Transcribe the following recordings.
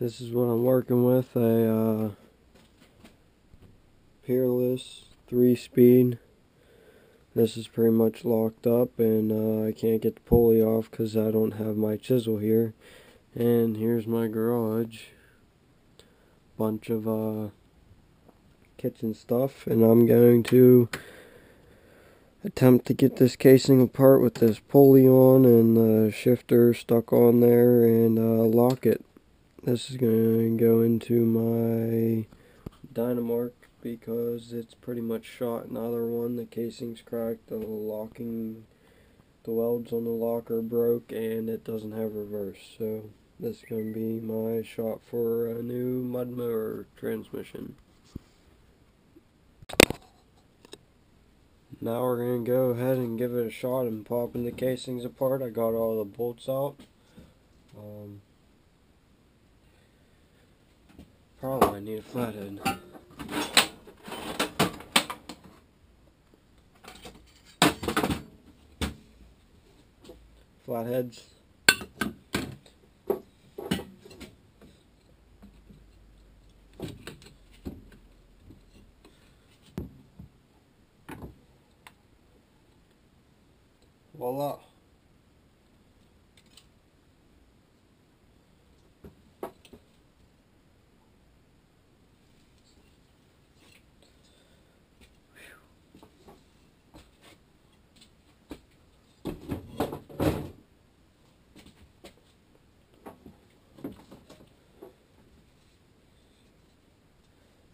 This is what I'm working with, a Peerless 3-speed. This is pretty much locked up, and I can't get the pulley off because I don't have my chisel here. And here's my garage. Bunch of kitchen stuff, and I'm going to attempt to get this casing apart with this pulley on and the shifter stuck on there, and lock it. This is going to go into my Dynamark because it's pretty much shot. Another one, the casing's cracked, the welds on the locker broke, and it doesn't have reverse. So this is going to be my shot for a new mud mower transmission. Now we're going to go ahead and give it a shot and popping the casings apart. I got all the bolts out. Probably I need a flathead. Flatheads. Voila.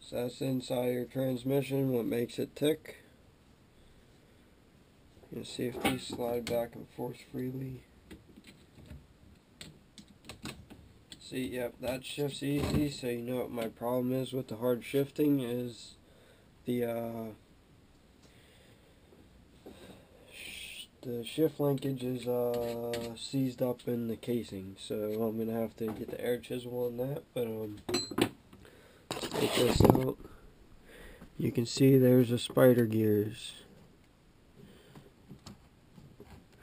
So that's inside your transmission, what makes it tick. You can see if these slide back and forth freely. See, yep, that shifts easy, so you know what my problem is with the hard shifting is the shift linkage is seized up in the casing, so I'm gonna have to get the air chisel on that. But take this out. You can see there's a spider gears.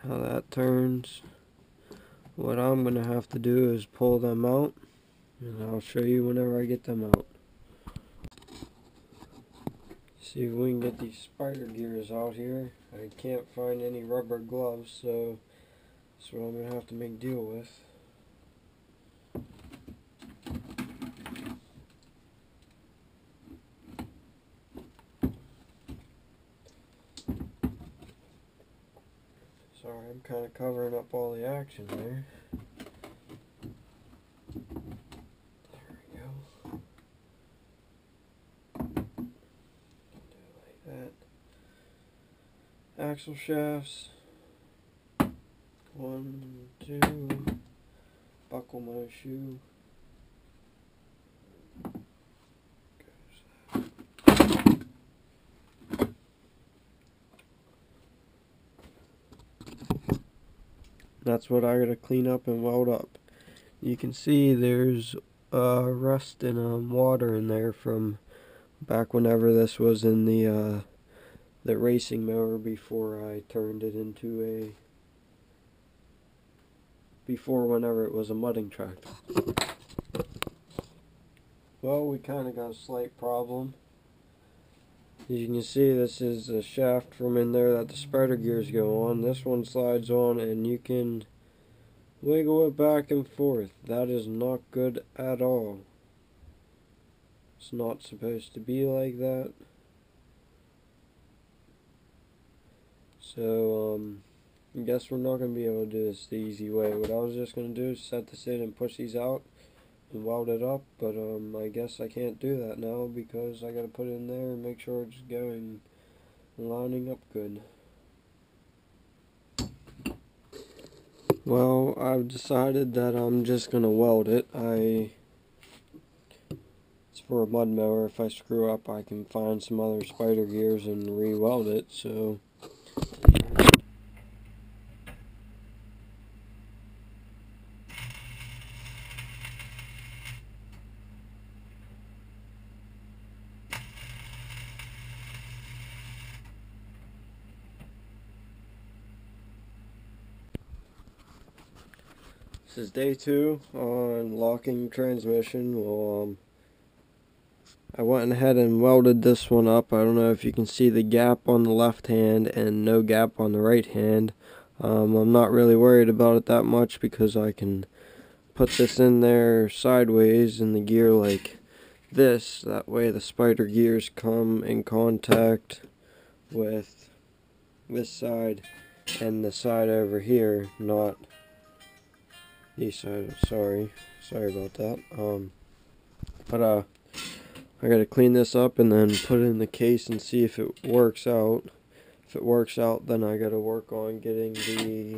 How that turns. What I'm gonna have to do is pull them out, and I'll show you whenever I get them out. See if we can get these spider gears out here. I can't find any rubber gloves, so that's what I'm gonna have to make deal with. Sorry, I'm kind of covering up all the action there. There we go. Do it like that. Axle shafts. 1, 2. Buckle my shoe. That's what I gotta clean up and weld up. You can see there's rust and water in there from back whenever this was in the racing mower before I turned it into whenever it was a mudding tractor. Well, we kind of got a slight problem. As you can see, this is a shaft from in there that the spider gears go on. This one slides on and you can wiggle it back and forth. That is not good at all. It's not supposed to be like that. So, I guess we're not going to be able to do this the easy way. What I was just going to do is set this in and push these out and weld it up, but I guess I can't do that now because I got to put it in there and make sure it's going and lining up good. Well, I've decided that I'm just going to weld it. It's for a mud mower. If I screw up, I can find some other spider gears and re-weld it, so This is day 2 on locking transmission. Well, I went ahead and welded this one up. I don't know if you can see the gap on the left hand and no gap on the right hand. I'm not really worried about it that much because I can put this in there sideways in the gear like this. That way the spider gears come in contact with this side and the side over here, not this side. Sorry about that. But I gotta clean this up and then put it in the case and see if it works out. If it works out, then I gotta work on getting the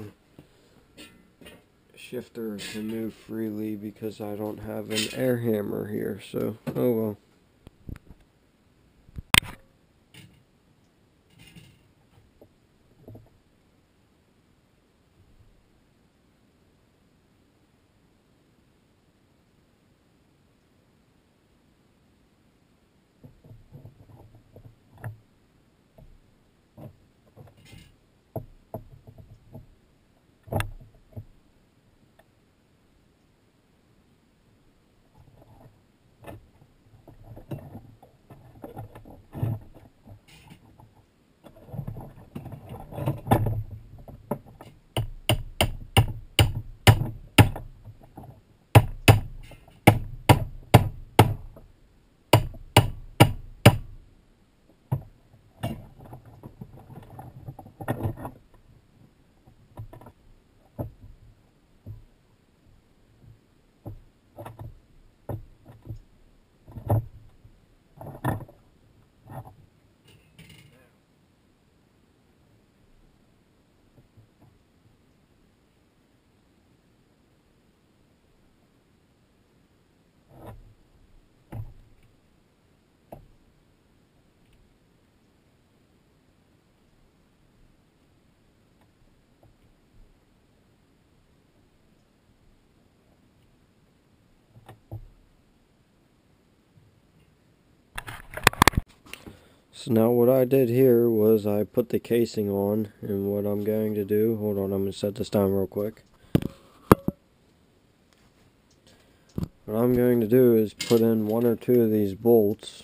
shifter to move freely because I don't have an air hammer here, so oh well. So now what I did here was I put the casing on, and what I'm going to do, hold on, I'm going to set this down real quick. What I'm going to do is put in 1 or 2 of these bolts.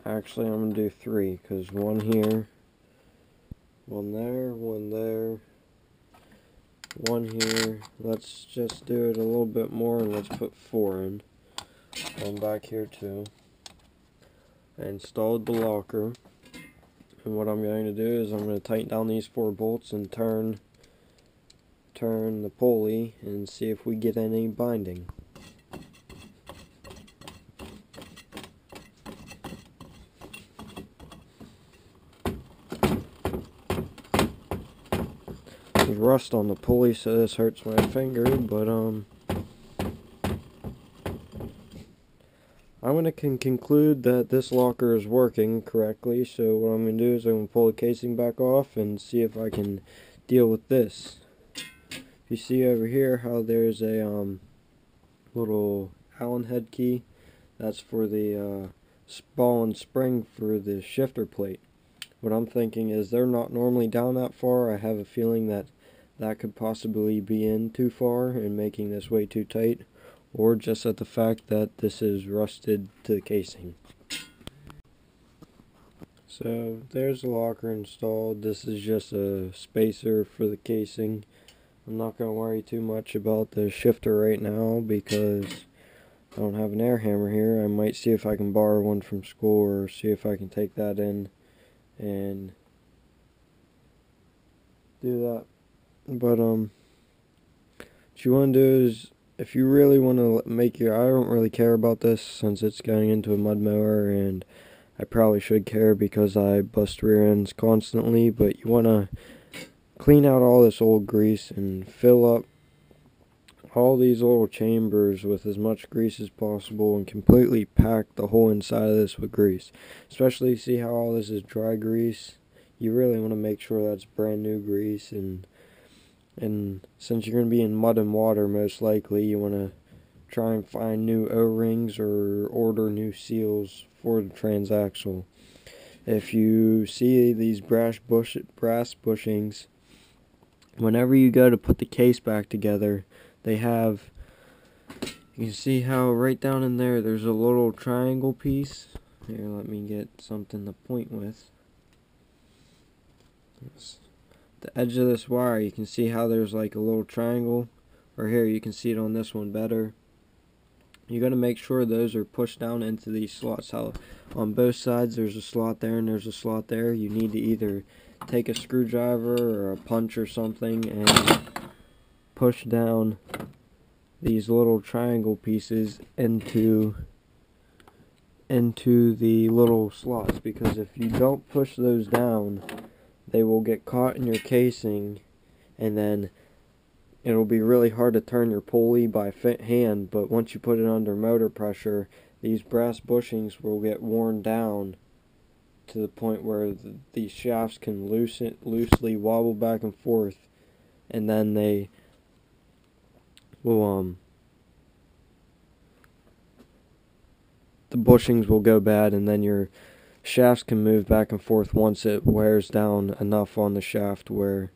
Actually I'm going to do 3, because 1 here, 1 there, 1 there, 1 here. Let's just do it a little bit more and let's put 4 in. One back here too. I installed the locker, and what I'm going to do is I'm going to tighten down these 4 bolts and turn the pulley and see if we get any binding. There's rust on the pulley, so this hurts my finger, but I'm going to conclude that this locker is working correctly, so what I'm going to do is I'm going to pull the casing back off and see if I can deal with this. You see over here how there's a little Allen head key. That's for the ball and spring for the shifter plate. What I'm thinking is they're not normally down that far. I have a feeling that that could possibly be in too far and making this way too tight, or just at the fact that this is rusted to the casing. So there's the locker installed. This is just a spacer for the casing. I'm not going to worry too much about the shifter right now because I don't have an air hammer here. I might see if I can borrow one from school or see if I can take that in and do that. But what you want to do is, if you really want to make your, I don't really care about this since it's going into a mud mower, and I probably should care because I bust rear ends constantly, but you want to clean out all this old grease and fill up all these little chambers with as much grease as possible and completely pack the whole inside of this with grease. Especially, see how all this is dry grease? You really want to make sure that's brand new grease, and since you're going to be in mud and water most likely, you want to try and find new O-rings or order new seals for the transaxle. If you see these brass bushings whenever you go to put the case back together, they have, you can see how right down in there there's a little triangle piece. Here, let me get something to point with. The edge of this wire, you can see how there's like a little triangle, or here you can see it on this one better. You got to make sure those are pushed down into these slots. How on both sides there's a slot there and there's a slot there. You need to either take a screwdriver or a punch or something and push down these little triangle pieces into the little slots, because if you don't push those down, they will get caught in your casing, and then it'll be really hard to turn your pulley by hand. But once you put it under motor pressure, these brass bushings will get worn down to the point where these shafts can loosely wobble back and forth, and then they will the bushings will go bad, and then your shafts can move back and forth once it wears down enough on the shaft where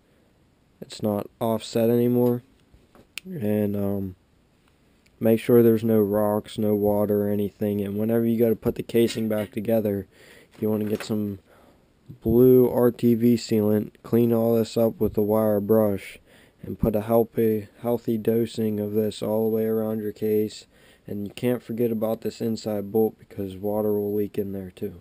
it's not offset anymore. And make sure there's no rocks, no water or anything. And whenever you go to put the casing back together, you want to get some blue RTV sealant, clean all this up with a wire brush, and put a healthy dosing of this all the way around your case. And you can't forget about this inside bolt, because water will leak in there too.